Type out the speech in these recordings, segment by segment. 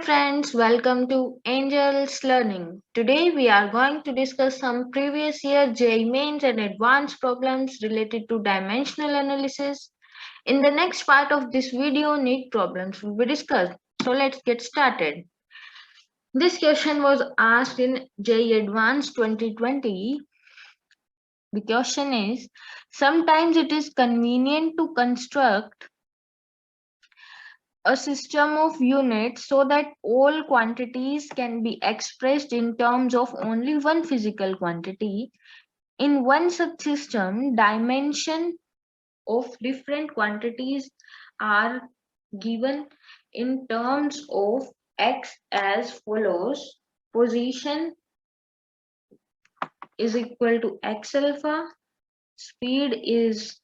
friends, welcome to Angels Learning. Today we are going to discuss some previous year JEE mains and advanced problems related to dimensional analysis. In the next part of this video, NEET problems will be discussed. So let's get started. This question was asked in JEE Advanced 2020. The question is, sometimes it is convenient to construct a system of units so that all quantities can be expressed in terms of only one physical quantity. In one such system, dimension of different quantities are given in terms of x as follows. Position is equal to x alpha, speed is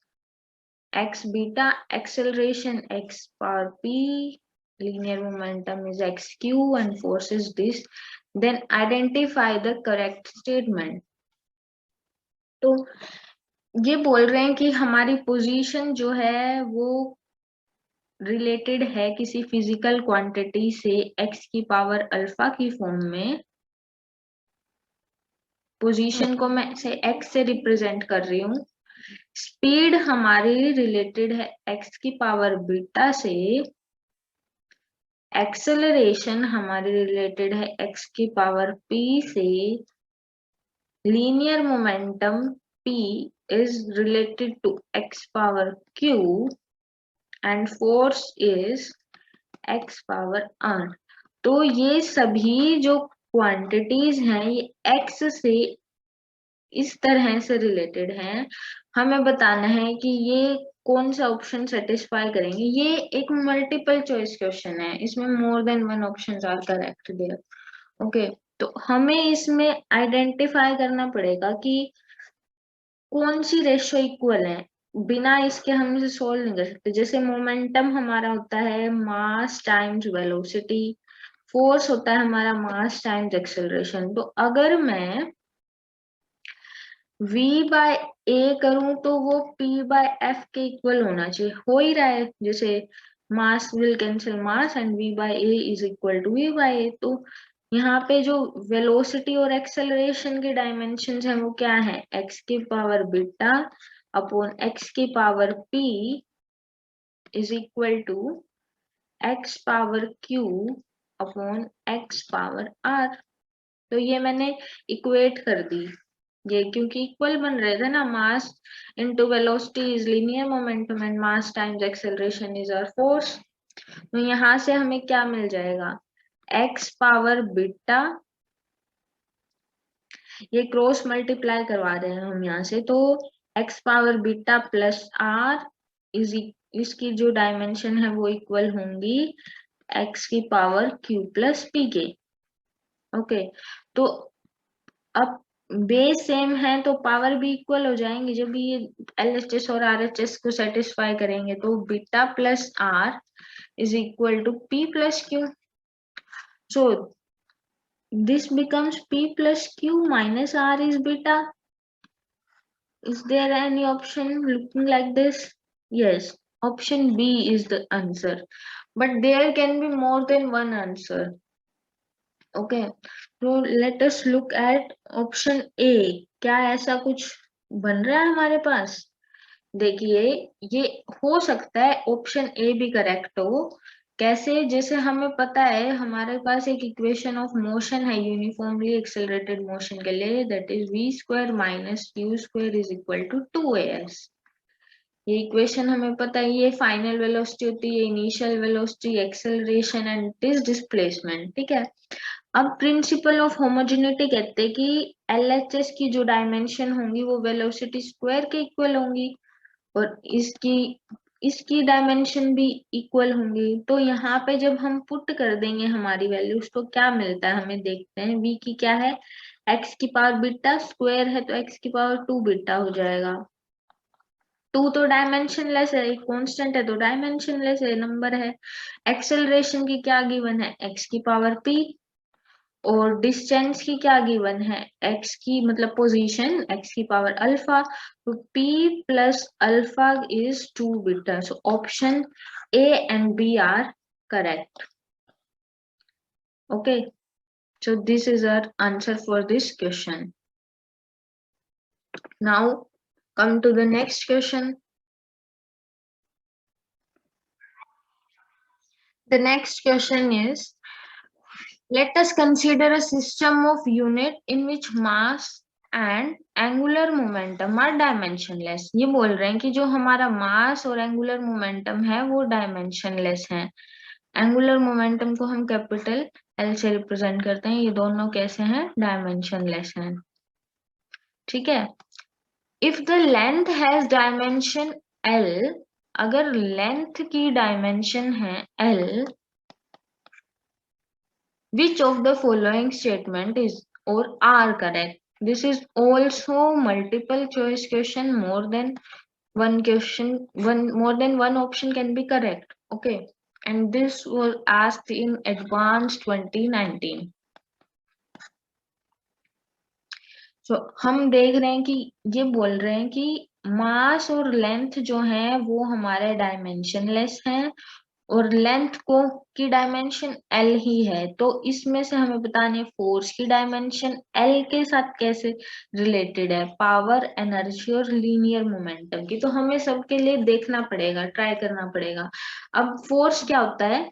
x beta, acceleration x power p, linear momentum is xq, and force is this. Then identify the correct statement. तो ये बोल रहे हैं कि हमारी position जो है वो रिलेटेड है किसी फिजिकल क्वांटिटी से x की पावर अल्फा की फॉर्म में. पोजीशन को मैं से x से रिप्रेजेंट कर रही हूँ. स्पीड हमारी रिलेटेड है x की पावर बीटा से. एक्सेलरेशन हमारी रिलेटेड है x की पावर p से. Linear momentum p is related to x power q and force is x power r. तो ये सभी जो क्वांटिटीज हैं ये x से इस तरह से रिलेटेड हैं. हमें बताना है कि ये कौन सा ऑप्शन सेटिस्फाई करेंगे. ये एक मल्टीपल चॉइस क्वेश्चन है, इसमें more than one options are correct there. Okay, तो हमें इसमें आइडेंटिफाई करना पड़ेगा कि कौन सी रेशियो इक्वल है. बिना इसके हम इसे सोल्व नहीं कर सकते. जैसे मोमेंटम हमारा होता है मास टाइम्स वेलोसिटी, फोर्स होता है हमारा मास टाइम्स एक्सेलरेशन. तो अगर मैं v बाय ए करूं तो वो p बाय f के इक्वल होना चाहिए. हो ही रहा है. जैसे mass will cancel mass and v by a is equal to v by a. तो यहाँ पे जो वेलोसिटी और एक्सेलरेशन के डायमेंशन है वो क्या है, x की पावर बीटा अपॉन x की power p is equal to x power q upon x power r. तो ये मैंने इक्वेट कर दी. ये क्योंकि इक्वल बन रहे थे ना. Mass into velocity is linear momentum and mass times acceleration is our force. तो यहाँ से हमें क्या मिल जाएगा, x पावर बीटा. ये क्रॉस मल्टीप्लाई करवा रहे हैं हम यहाँ से. तो x power beta plus r is इसकी जो डायमेंशन है वो इक्वल होंगी x की पावर q प्लस p के. ओके, तो अब बेस सेम है तो पावर भी इक्वल हो जाएंगे जब ये LHS और RHS को सेटिस्फाई करेंगे. तो beta plus r is equal to p plus q. So this becomes p plus q minus r is beta. Is there any option looking like this? Yes, option B is the answer, but there can be more than one answer. Okay, तो let us look at option A. क्या ऐसा कुछ बन रहा है हमारे पास? देखिए, ये हो सकता है ऑप्शन ए भी करेक्ट हो. कैसे? जैसे हमें पता है हमारे पास एक इक्वेशन ऑफ मोशन है यूनिफॉर्मली एक्सेलरेटेड मोशन के लिए, that is v square minus q square is equal to 2as. ये इक्वेशन हमें पता है. ये फाइनल वेलोसिटी होती है, initial velocity, acceleration and this displacement. ठीक है. अब प्रिंसिपल ऑफ होमोजेनिटी कहते हैं कि LHS की जो डायमेंशन होंगी वो वेलोसिटी स्क्वायर के इक्वल होंगी और इसकी डायमेंशन भी इक्वल होंगी. तो यहाँ पे जब हम पुट कर देंगे हमारी वैल्यूज तो क्या मिलता है हमें देखते हैं. v की क्या है, x की पावर बीटा, स्क्वायर है तो x की पावर 2 बीटा हो जाएगा. 2 तो डायमेंशनलेस है, एक कांस्टेंट है तो डायमेंशनलेस है, नंबर है. एक्सेलरेशन की क्या गिवन है, x की पावर p. और डिस्टेंस की क्या गिवन है, x की मतलब पोजीशन x की पावर अल्फा. तो p plus alpha is 2 beta. So option A and B are correct. Okay, so this is our answer for this question. Now come to the next question. The next question is, let us consider a system of unit in which mass and angular momentum are dimensionless. ये बोल रहे हैं कि जो हमारा मास और angular momentum है वो डायमेंशनलेस है. एंगुलर मोमेंटम को हम कैपिटल एल से रिप्रेजेंट करते हैं. ये दोनों कैसे हैं? डायमेंशनलेस हैं. ठीक है. If the length has dimension L, अगर लेंथ की डायमेंशन है L, which of the following statement is or are correct? This is also multiple choice question. More than one question, more than one option can be correct. Okay, and this was asked in advanced 2019. So हम देख रहे हैं कि ये बोल रहे हैं कि मास और लेंथ जो है वो हमारे डायमेंशनलेस हैं और लेंथ को की डायमेंशन एल ही है. तो इसमें से हमें बताने फोर्स की डायमेंशन एल के साथ कैसे रिलेटेड है, पावर, एनर्जी और लीनियर मोमेंटम की. तो हमें सबके लिए देखना पड़ेगा, ट्राई करना पड़ेगा. अब फोर्स क्या होता है?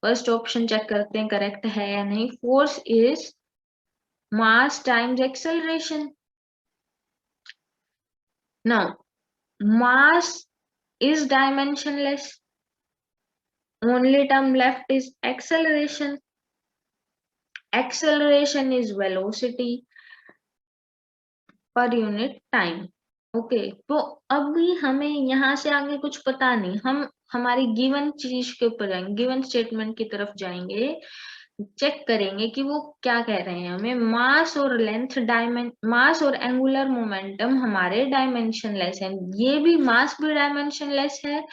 फर्स्ट ऑप्शन चेक करते हैं करेक्ट है या नहीं. Force is mass times acceleration. Now mass is dimensionless. Only term left is acceleration. Acceleration is velocity per unit time. Okay, तो अभी हमें यहाँ से आगे कुछ पता नहीं. हम हमारी गिवन चीज के ऊपर जाएंगे, गिवन स्टेटमेंट की तरफ जाएंगे, चेक करेंगे कि वो क्या कह रहे हैं. हमें मास और लेंथ मास और एंगुलर मोमेंटम हमारे डायमेंशनलेस है. ये भी मास भी डायमेंशनलेस है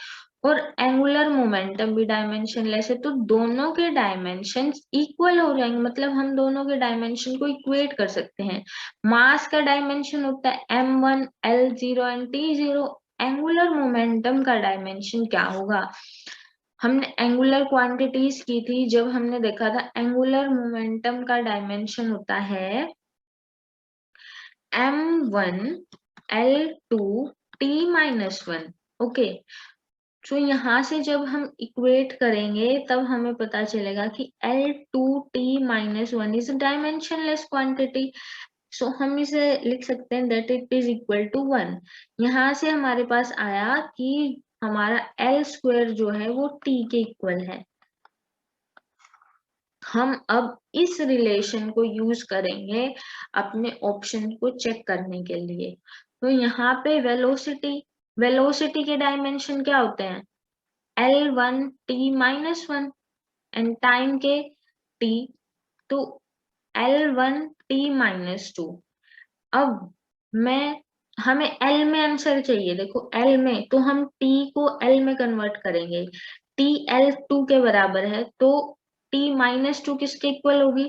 और एंगुलर मोमेंटम भी डायमेंशनलेस है. तो दोनों के डायमेंशन इक्वल हो जाएंगे. मतलब हम दोनों के डायमेंशन को इक्वेट कर सकते हैं. मास का डायमेंशन होता है m1, l0 and t0. Angular momentum का डायमेंशन क्या होगा? हमने एंगुलर क्वांटिटीज की थी जब हमने देखा था एंगुलर मोमेंटम का डायमेंशन होता है m1 l2 t-1. ओके, तो यहाँ से जब हम इक्वेट करेंगे तब हमें पता चलेगा कि l2 t-1 is dimensionless quantity. सो हम इसे लिख सकते हैं that it is equal to 1. यहाँ से हमारे पास आया कि हमारा एल स्क्वायर जो है वो टी के इक्वल है. हम अब इस रिलेशन को यूज करेंगे अपने ऑप्शन को चेक करने के लिए. तो यहाँ पे वेलोसिटी के डायमेंशन क्या होते हैं? L1 t-1 एंड टाइम के t, तो L1 t-2. अब हमें L में आंसर चाहिए. देखो L में, तो हम T को L में कन्वर्ट करेंगे. T L2 के बराबर है, तो t-2 किसके इक्वल होगी?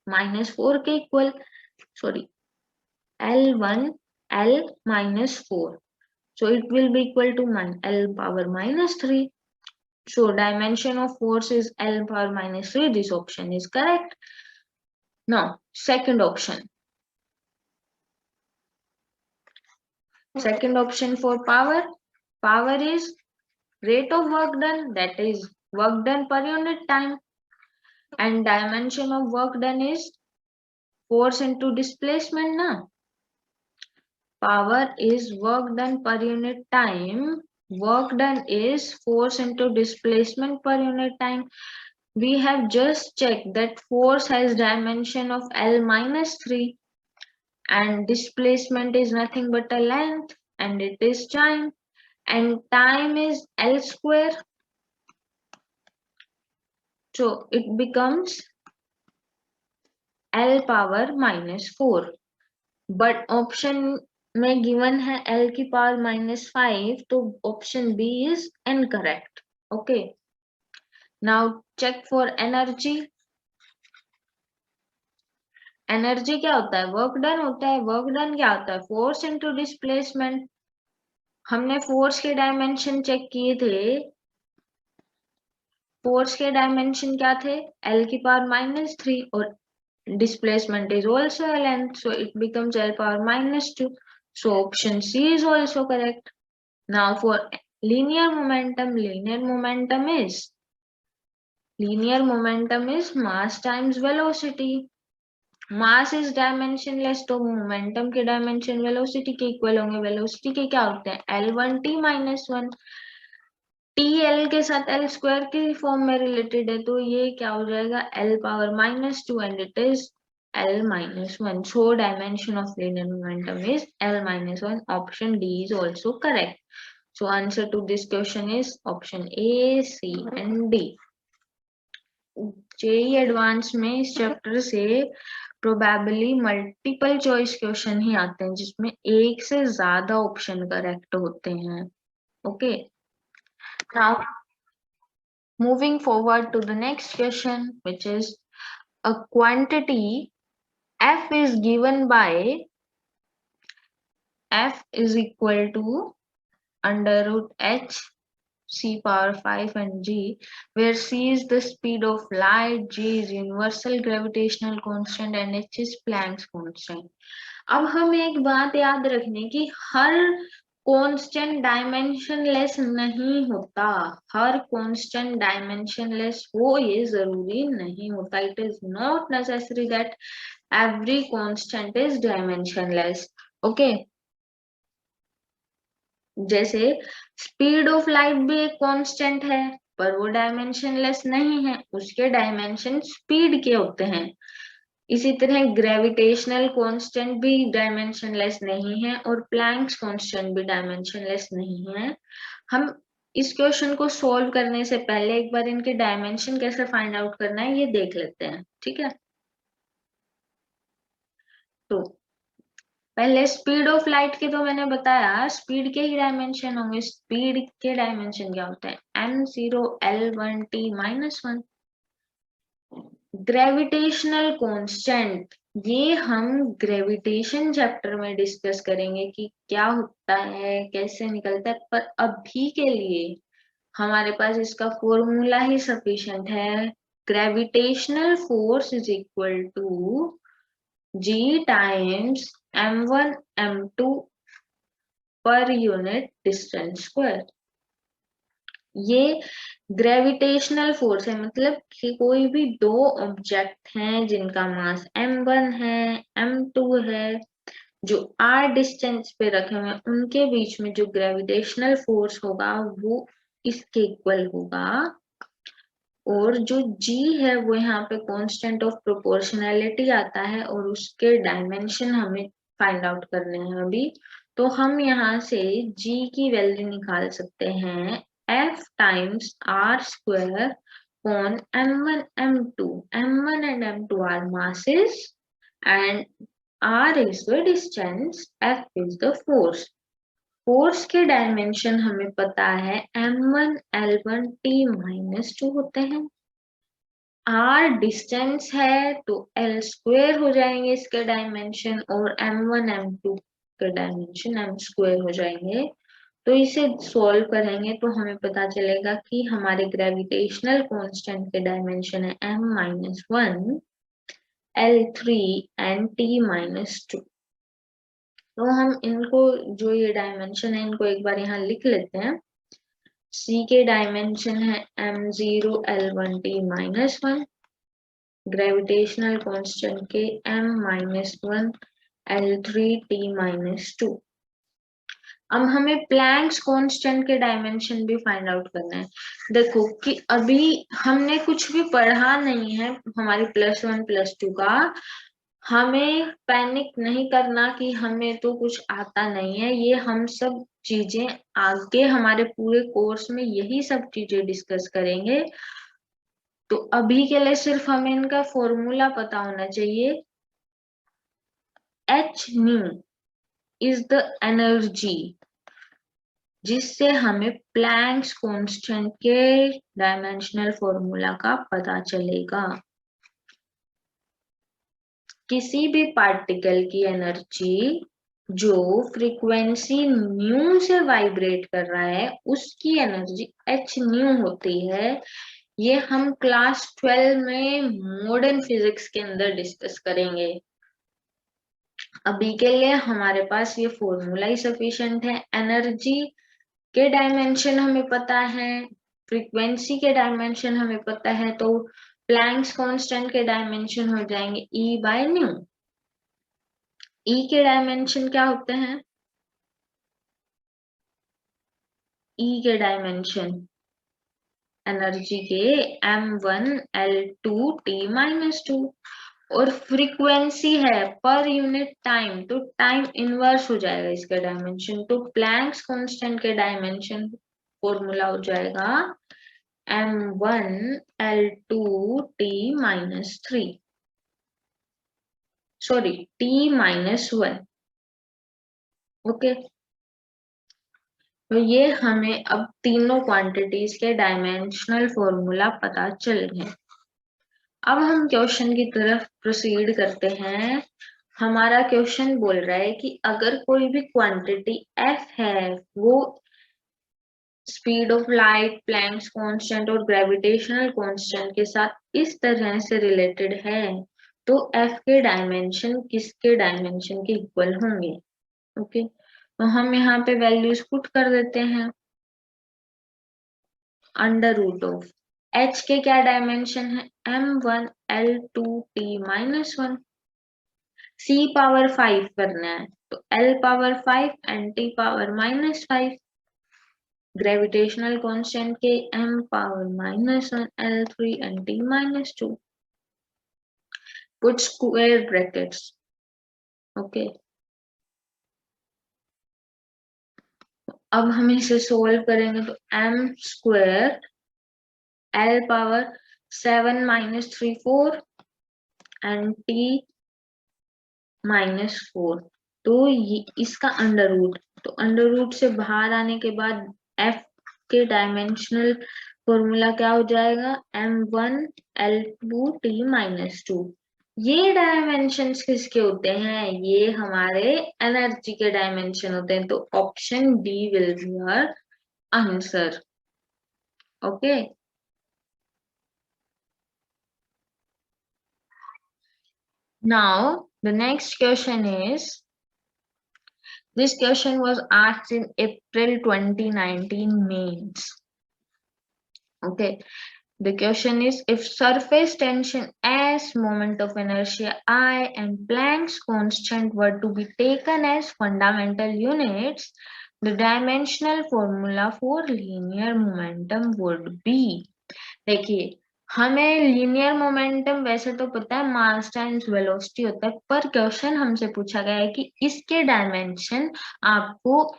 -4 के equal. Sorry, L1 L-4. So it will be equal to L power -3. So dimension of force is L power -3. This option is correct. Now, second option. Second option for power. Power is rate of work done, that is work done per unit time. And dimension of work done is force into displacement. Na? Power is work done per unit time. Work done is force into displacement per unit time. We have just checked that force has dimension of L-3 and displacement is nothing but a length and it is time, and time is L square. So it becomes L power -4. But option में given है L की power -5, तो option B is incorrect. Okay. Now check for energy. Energy क्या होता है? Work done होता है. Work done क्या होता है? Force into displacement. हमने फोर्स के डायमेंशन चेक किए थे फोर्स के डायमेंशन क्या थे, L की पावर -3 और displacement is also a length, so it becomes L power -2. So option C is also correct. Now for linear momentum is mass times velocity. Mass is dimensionless, तो momentum के dimension velocity के equal होंगे। Velocity के क्या होते हैं, L1t-1, T L के साथ एल स्क्वायर के फॉर्म में रिलेटेड है, तो ये क्या हो जाएगा, L power -2 and it is L-1. So dimension of linear momentum is L-1. Option D is also correct. So answer to this question is option A, C and D. JEE advance में इस chapter से probably multiple choice question ही आते हैं जिसमें एक से ज्यादा option correct होते हैं। Okay, now moving forward to the next question which is a quantity f is given by f is equal to under root h c power 5 and g, where c is the speed of light, g is universal gravitational constant and h is Planck's constant. अब हमें एक बात याद रखने की, हर constant dimensionless नहीं होता, हर constant dimensionless हो ये जरूरी नहीं होता। It is not necessary that every constant is dimensionless. Okay, जैसे स्पीड ऑफ लाइट भी एक कांस्टेंट है पर वो डायमेंशनलेस नहीं है, उसके डायमेंशन स्पीड के होते हैं। इसी तरह ग्रेविटेशनल कांस्टेंट भी डायमेंशनलेस नहीं है और प्लैंक्स कांस्टेंट भी डायमेंशनलेस नहीं है। हम इस क्वेश्चन को सॉल्व करने से पहले एक बार इनके डायमेंशन कैसे फाइंड आउट करना है ये देख लेते हैं, ठीक है। तो पहले स्पीड ऑफ लाइट के तो मैंने बताया स्पीड के ही डायमेंशन होंगे। स्पीड के डायमेंशन क्या होते हैं, m0 L1t-1। ग्रेविटेशनल कांस्टेंट ये हम ग्रेविटेशन चैप्टर में डिस्कस करेंगे कि क्या होता है, कैसे निकलता है, पर अभी के लिए हमारे पास इसका फॉर्मूला ही सफिशिएंट है। Gravitational force is equal to G times m1 m2 per unit distance square. ये ग्रेविटेशनल फोर्स है, मतलब कि कोई भी दो ऑब्जेक्ट हैं जिनका मास m1 है m2 है, जो r डिस्टेंस पे रखे हुए हैं, उनके बीच में जो ग्रेविटेशनल फोर्स होगा वो इसके इक्वल होगा। और जो g है वो यहाँ पे कांस्टेंट ऑफ प्रोपोर्शनैलिटी आता है और उसके डायमेंशन हमें फाइंड आउट करने हैं अभी। तो हम यहाँ से g की वैल्यू निकाल सकते हैं f times r square on m1 m2। m1 and m2 are masses and r is the distance, f is the force। Force के डायमेंशन हमें पता है m1 L1t-2 होते हैं। r डिस्टेंस है तो l स्क्वायर हो जाएंगे इसके डायमेंशन और m1 m2 के डायमेंशन m स्क्वायर हो जाएंगे। तो इसे सॉल्व करेंगे तो हमें पता चलेगा कि हमारे ग्रेविटेशनल कांस्टेंट के डायमेंशन है m-1 L3 and t-2। तो हम इनको जो ये डायमेंशन है इनको एक बार यहाँ लिख लेते हैं। C के डायमेंशन है m0 L1t-1, ग्रेविटेशनल कांस्टेंट के m-1 L3t-2। अब हमें प्लैंक्स कांस्टेंट के डायमेंशन भी फाइंड आउट करना है। देखो कि अभी हमने कुछ भी पढ़ा नहीं है हमारी +1 +2 का, हमें पैनिक नहीं करना कि हमें तो कुछ आता नहीं है। ये हम सब चीजें आगे हमारे पूरे कोर्स में यही सब चीजें डिस्कस करेंगे। तो अभी के लिए सिर्फ हमें इनका फॉर्मूला पता होना चाहिए। h new is the energy जिससे हमें प्लैंक्स कांस्टेंट के डायमेंशनल फॉर्मूला का पता चलेगा। किसी भी पार्टिकल की एनर्जी जो फ्रीक्वेंसी न्यू से वाइब्रेट कर रहा है उसकी एनर्जी h न्यू होती है। ये हम क्लास 12 में मॉडर्न फिजिक्स के अंदर डिस्कस करेंगे। अभी के लिए हमारे पास ये फॉर्मूला ही सफिशिएंट है। एनर्जी के डायमेंशन हमें पता है, फ्रीक्वेंसी के डायमेंशन हमें पता है, तो प्लैंक्स कांस्टेंट के डायमेंशन हो जाएंगे E बाय न्यू। E के डायमेंशन क्या होते हैं? E के डायमेंशन एनर्जी के m1l2t-2 और फ्रीक्वेंसी है पर यूनिट टाइम, तो टाइम इनवर्स हो जाएगा इसका डायमेंशन। तो प्लैंक्स कांस्टेंट के डायमेंशन फॉर्मूला हो जाएगा m1l2t-3, सॉरी t-1। ओके, तो ये हमें अब तीनों क्वांटिटीज के डायमेंशनल फॉर्मूला पता चल गए। अब हम क्वेश्चन की तरफ प्रोसीड करते हैं। हमारा क्वेश्चन बोल रहा है कि अगर कोई भी क्वांटिटी f है, वो speed of light, Planck's constant और ग्रेविटेशनल कांस्टेंट के साथ इस तरह से रिलेटेड है, तो f के डायमेंशन किसके डायमेंशन के इक्वल होंगे। ओके, तो हम यहाँ पे वैल्यूज पुट कर देते हैं। अंडर रूट ऑफ h के क्या डायमेंशन है? m1l2t-1। c पावर 5 करना है, तो l power 5 and t power -5। Gravitational constant के m power -1, l3 and t -2। Put square brackets. Okay, अब हम इसे सोल्व करेंगे तो m square l power 7 -3 4 and t -4, तो ये इसका अंडर रूट, तो अंडर रूट से बाहर आने के बाद f के डायमेंशनल फॉर्मूला क्या हो जाएगा? m1l2t-2। ये डायमेंशंस किसके होते हैं? ये हमारे एनर्जी के डायमेंशन होते हैं, तो option D will be your answer. Okay, now the next question is, this question was asked in April 2019 mains. Okay, the question is, if surface tension S, moment of inertia I, and Planck's constant were to be taken as fundamental units, the dimensional formula for linear momentum would be। देखिए, हमें linear momentum वैसे तो पता है मास times velocity होता है, पर question हमसे पूछा गया है कि इसके डायमेंशन आपको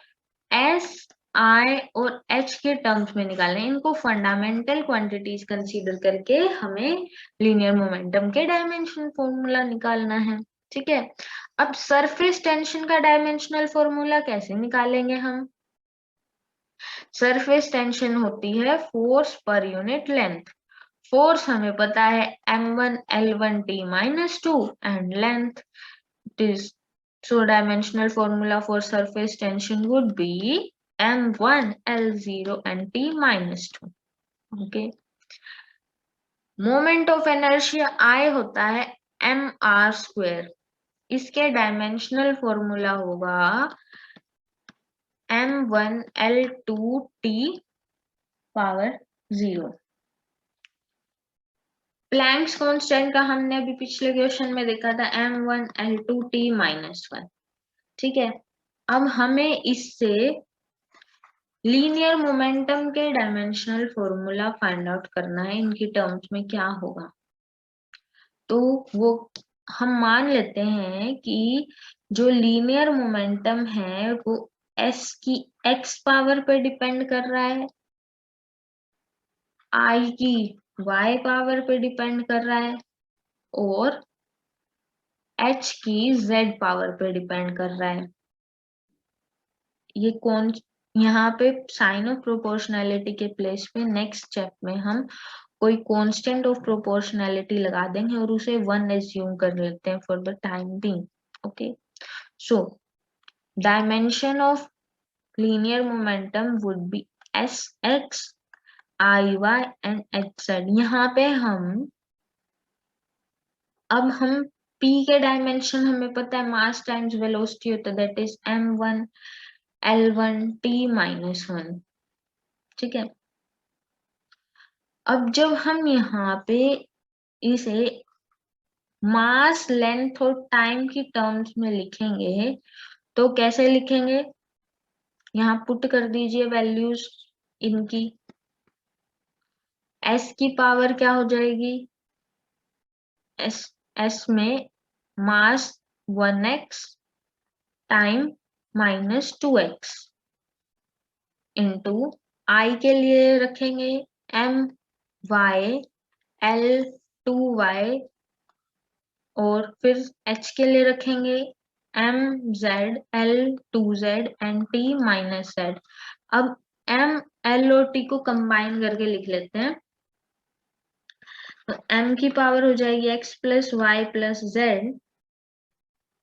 एस, आई और एच के टर्म्स में निकालने। इनको फंडामेंटल क्वांटिटीज कंसीडर करके हमें लीनियर मोमेंटम के डायमेंशन फॉर्मूला निकालना है। ठीक है, अब सरफेस टेंशन का डायमेंशनल फॉर्मूला कैसे निकालेंगे हम? सरफेस टेंशन होती है force per unit length. Force हमें पता है m1l1t-2 and length is, so dimensional formula for surface tension would be m1l0 and t-2। okay, moment of inertia I होता है mr²। इसके डायमेंशनल फॉर्मूला होगा m1l2t⁻0। प्लैंक्स कांस्टेंट का हमने अभी पिछले क्वेश्चन में देखा था m1l2t-1। ठीक है, अब हमें इससे लीनियर मोमेंटम के डायमेंशनल फॉर्मूला फाइंड आउट करना है, इनकी टर्म्स में क्या होगा। तो वो हम मान लेते हैं कि जो लीनियर मोमेंटम है वो s की x पावर पर डिपेंड कर रहा है, I की y पावर पर डिपेंड कर रहा है और h की z पावर पे डिपेंड कर रहा है। ये कौन, यहाँ पे साइन ऑफ प्रोपोर्शनैलिटी के प्लेस पे नेक्स्ट स्टेप में हम कोई कांस्टेंट ऑफ प्रोपोर्शनैलिटी लगा देंगे और उसे 1 एज्यूम कर लेते हैं for the time being. Okay, so dimension of linear momentum would be Sx I Y and H Z. यहाँ पे अब हम P के डायमेंशन हमें पता है, मास टाइम्स वेलोसिटी होता है, that is m1 L1 T-1। ठीक है, अब जब हम यहाँ पे इसे मास लेंथ और टाइम की टर्म्स में लिखेंगे तो कैसे लिखेंगे, यहाँ पुट कर दीजिए वैल्यूज इनकी। s की पावर क्या हो जाएगी, s में मास 1x time -2x into I के लिए रखेंगे my L2y और फिर h के लिए रखेंगे mz L2z एंड t-z। अब m l और t को कंबाइन करके लिख लेते हैं, तो m की पावर हो जाएगी x plus y plus z,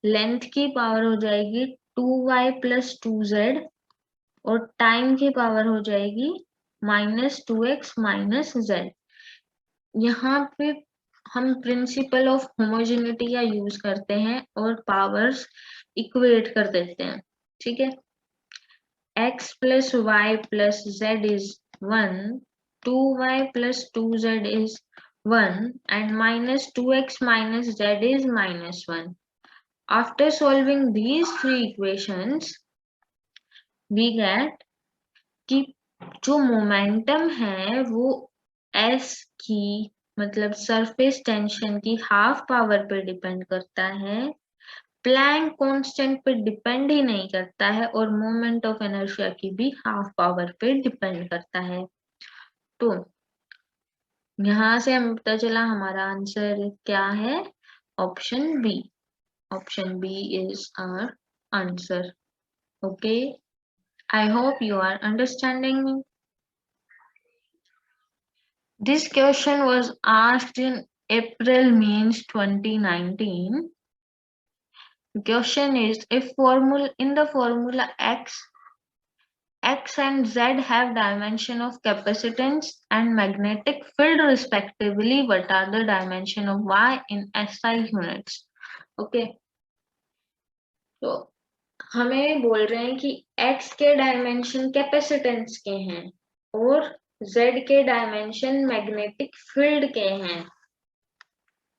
length की पावर हो जाएगी 2y प्लस 2z और टाइम की पावर हो जाएगी -2x -z। यहाँ पे हम प्रिंसिपल ऑफ होमोजेनिटी का यूज करते हैं और पावर्स इक्वेट कर देते हैं। ठीक है, x plus y plus z is 1, 2y plus 2z is 1 and -2x -z is -1. After solving these three equations, we get कि जो मोमेंटम है वो s की मतलब सरफेस टेंशन की हाफ पावर पे डिपेंड करता है, प्लैंक कांस्टेंट पे डिपेंड ही नहीं करता है और मोमेंट ऑफ इनर्शिया की भी हाफ पावर पे डिपेंड करता है। तो यहाँ से हमें पता चला हमारा आंसर क्या है, option B. Option B is our answer. Okay, I hope you are understanding me. This question was asked in April means 2019. Question is, if formula in the formula x and z have dimension of capacitance and magnetic field respectively, what are the dimension of y in SI units? Okay, तो हमें बोल रहे हैं कि x के dimension capacitance के हैं और z के डायमेंशन मैग्नेटिक फील्ड के हैं।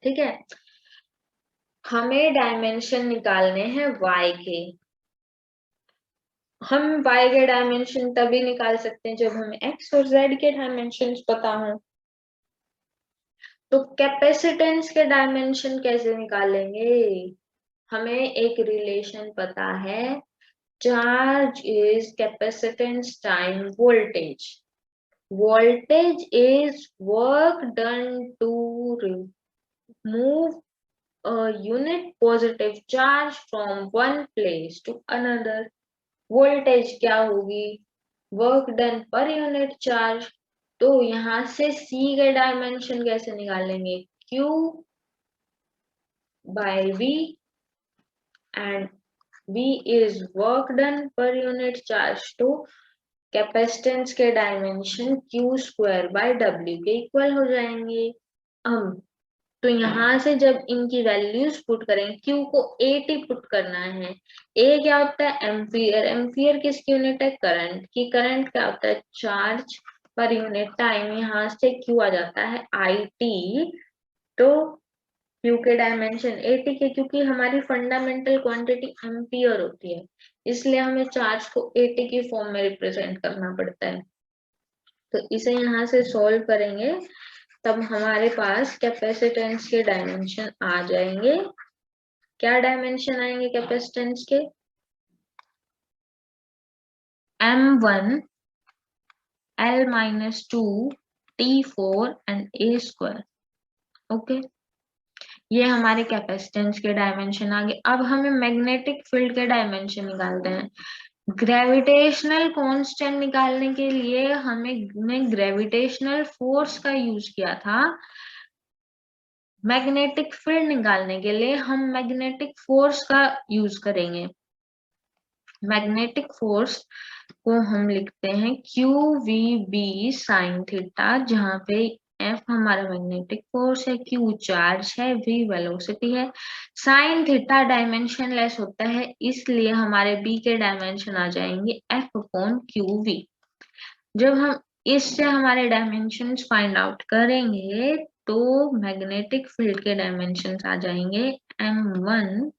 ठीक है, हमें डायमेंशन निकालने हैं y के। हम y के डायमेंशन तभी निकाल सकते हैं जब हमें x और z के डायमेंशन पता हो। तो कैपेसिटेंस के डायमेंशन कैसे निकालेंगे, हमें एक रिलेशन पता है, charge is capacitance time voltage. Voltage is work done to remove a unit positive charge from one place to another. Voltage क्या होगी, work done per unit charge. तो यहाँ से C के डायमेंशन कैसे निकालेंगे, Q by V and V is work done per unit charge। तो capacitance के डायमेंशन Q² by W के इक्वल हो जाएंगे। हम तो यहाँ से जब इनकी वैल्यूज पुट करें, Q को AT पुट करना है। A क्या होता है, एम्पियर। एम्पियर किसकी यूनिट है, करंट की। करंट क्या होता है, चार्ज पर यूनिट टाइम। यहाँ से Q आ जाता है IT। तो Q के डायमेंशन AT के, क्योंकि हमारी फंडामेंटल क्वांटिटी एम्पियर होती है इसलिए हमें चार्ज को AT की फॉर्म में रिप्रेजेंट करना पड़ता है। तो इसे यहाँ से सॉल्व करेंगे तब हमारे पास कैपेसिटेंस के डायमेंशन आ जाएंगे। क्या डायमेंशन आएंगे कैपेसिटेंस के, m1 L-2 T4 and A²। Okay, ये हमारे कैपेसिटेंस के डायमेंशन आ गए। अब हमें मैग्नेटिक फील्ड के डायमेंशन निकालते हैं। ग्रेविटेशनल कांस्टेंट निकालने के लिए हमने ग्रेविटेशनल फोर्स का यूज किया था, मैग्नेटिक फील्ड निकालने के लिए हम मैग्नेटिक फोर्स का यूज करेंगे। मैग्नेटिक फोर्स को हम लिखते हैं QVB साइन थीटा, जहाँ पे F हमारा मैग्नेटिक फोर्स है, Q चार्ज है, V वेलोसिटी है। साइन थीटा डायमेंशन लेस होता है, इसलिए हमारे B के डायमेंशन आ जाएंगे F/QV। जब हम इससे हमारे डायमेंशंस फाइंड आउट करेंगे तो मैग्नेटिक फील्ड के डायमेंशंस आ जाएंगे M1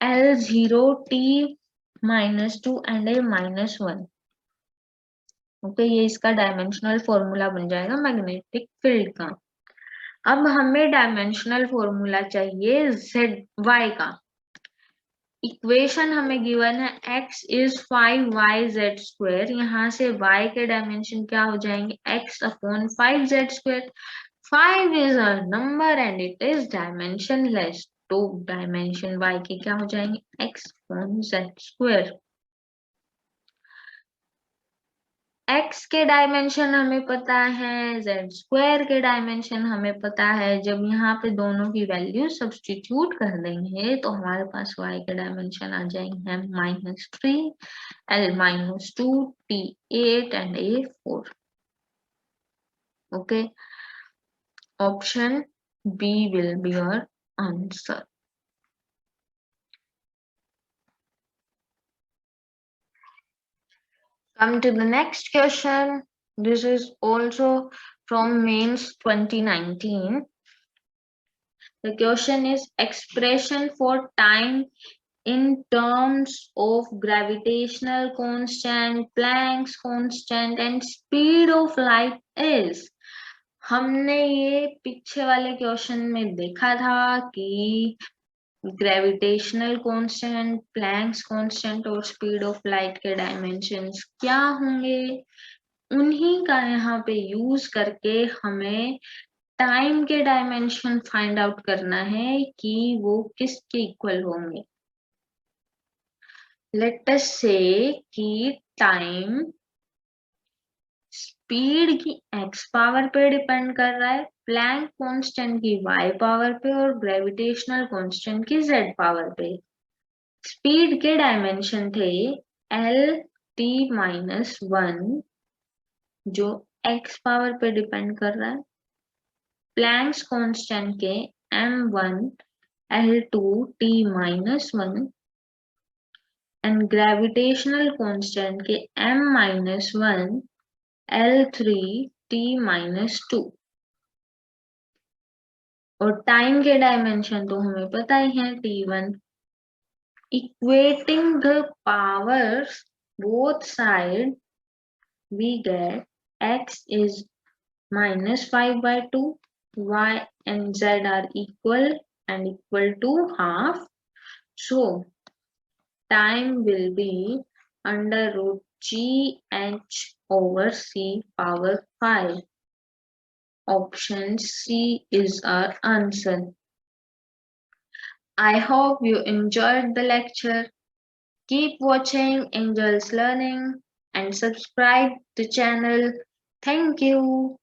L0 T-2 and A-1। Okay, ये इसका डायमेंशनल फॉर्मूला बन जाएगा मैग्नेटिक फील्ड का। अब हमें डायमेंशनल फॉर्मूला चाहिए ZY का। इक्वेशन हमें गिवन है x इज 5yz²। यहाँ से y के डायमेंशन क्या हो जाएंगे x/5z²। 5 is a number and it is dimensionless, तो डायमेंशन y के क्या हो जाएंगे x/z²। x के डायमेंशन हमें पता है, z² के डायमेंशन हमें पता है। जब यहाँ पे दोनों की वैल्यू सब्स्टिट्यूट कर देंगे तो हमारे पास y के डायमेंशन आ जाएंगे -3 L-2 T8 and A4। Okay, option B will be your answer. Come to the next question. This is also from mains 2019. The question is expression for time in terms of gravitational constant, Planck's constant and speed of light is. हमने ये पीछे वाले question में देखा था कि gravitational constant, Planck's constant और speed of light के डायमेंशंस क्या होंगे, उन्हीं का यहाँ पे यूज करके हमें टाइम के डायमेंशन फाइंड आउट करना है कि वो किसके इक्वल होंगे। लेट अस से कि टाइम स्पीड की x पावर पे डिपेंड कर रहा है, प्लैंक कांस्टेंट की y पावर पे और ग्रेविटेशनल कांस्टेंट की z पावर पे। स्पीड के डायमेंशन थे L-T-1 जो x पावर पे डिपेंड कर रहा है, प्लैंक्स कांस्टेंट के M1 L2 T-1 and gravitational constant के M-1 L3 T-2। और टाइम के डायमेंशन तो हमें पता ही है T1। Equating the powers both side we get x is -5/2, y and z are equal and equal to half, so time will be √GH/c⁵. Option C is our answer. I hope you enjoyed the lecture. Keep watching Angels Learning and subscribe the channel. Thank you.